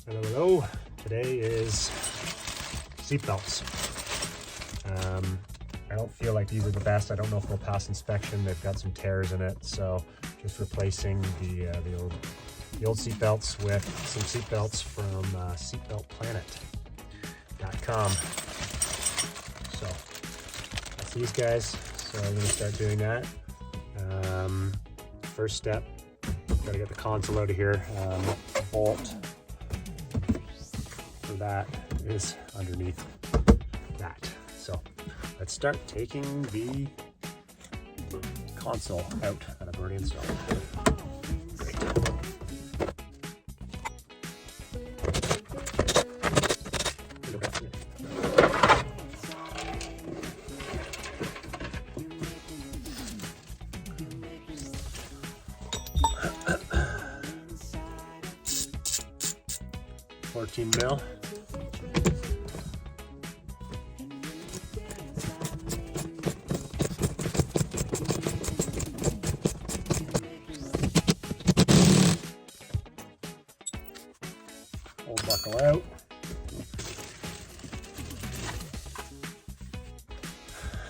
Hello. Today is seatbelts. I don't feel like these are the best. I don't know if they'll pass inspection. They've got some tears in it, so just replacing the old seatbelts with some seatbelts from seatbeltplanet.com. So that's these guys. So I'm going to start doing that. First step, got to get the console out of here. The bolt for that is underneath that. So let's start taking the console out that I've already installed. Great. 14 mil. Old buckle out.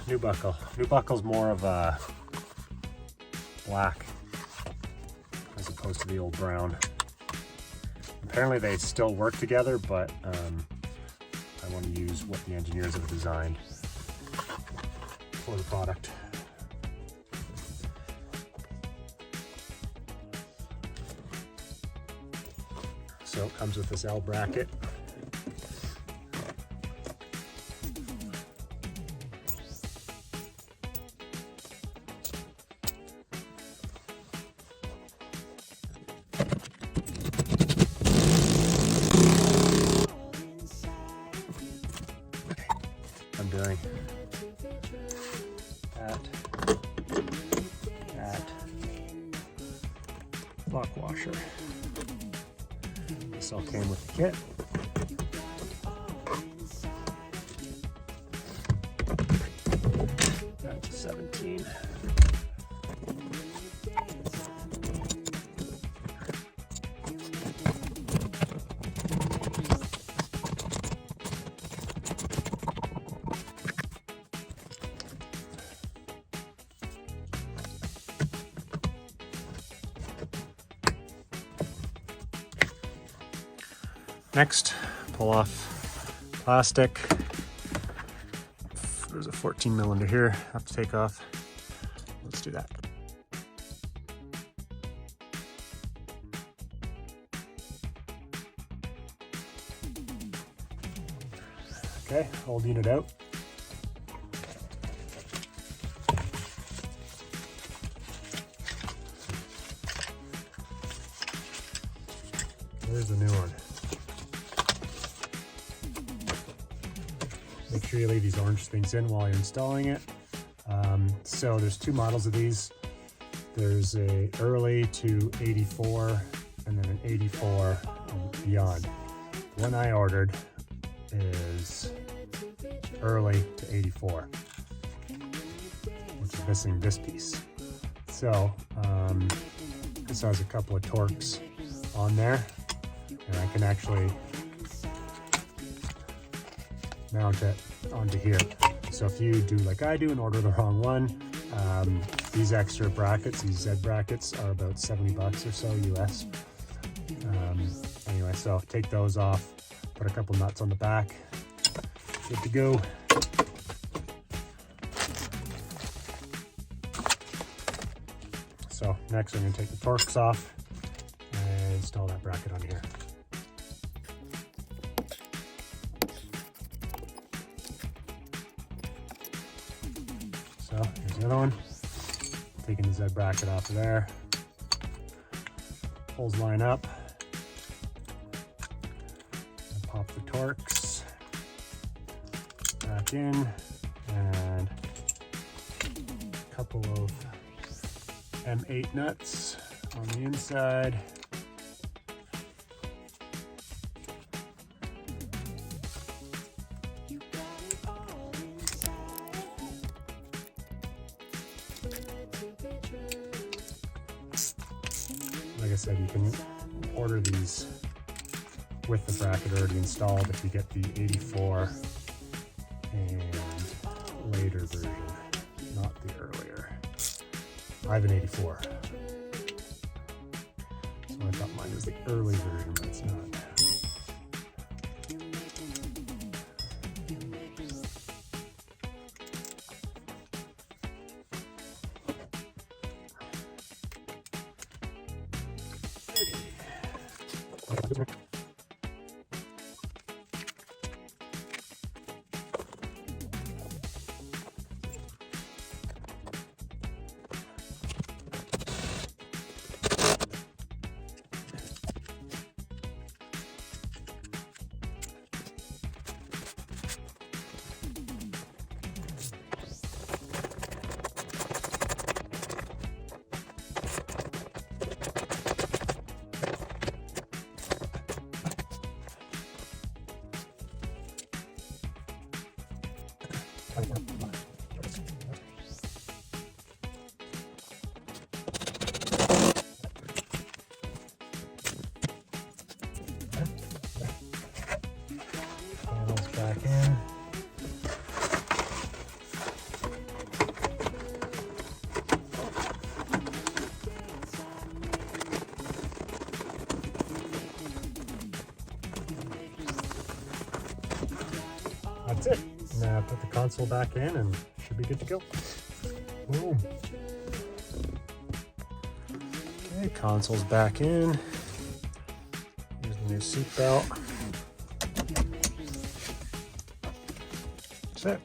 New buckle. New buckle's more of a black as opposed to the old brown. Apparently they still work together, but I want to use what the engineers have designed for the product. So it comes with this L bracket. I'm doing that lock washer. This all came with the kit. That's 17. Next, pull off plastic. There's a 14 mil under here, have to take off. Let's do that. Okay, old unit out. There's the new one. Make sure you leave these orange things in while you're installing it. So there's two models of these. There's a early to 84 and then an 84 and beyond. The one I ordered is early to 84, which is missing this piece. So this has a couple of Torx on there, and I can actually mount it onto here. So if you do like I do and order the wrong one, these extra brackets, these Z brackets, are about 70 bucks or so US. Anyway, so take those off, put a couple nuts on the back, good to go. So next I'm going to take the Torx off and install that bracket on here. So here's the other one. Taking the Z bracket off of there. Holes line up. And pop the Torx back in, and a couple of M8 nuts on the inside. Like I said, you can order these with the bracket already installed if you get the 84 and later version, not the earlier. I have an 84. So I thought mine was the early version, but it's not. Panels back in. That's it. Now put the console back in and should be good to go. Boom. Okay, console's back in. Here's the new seat belt. That's it.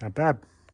Not bad.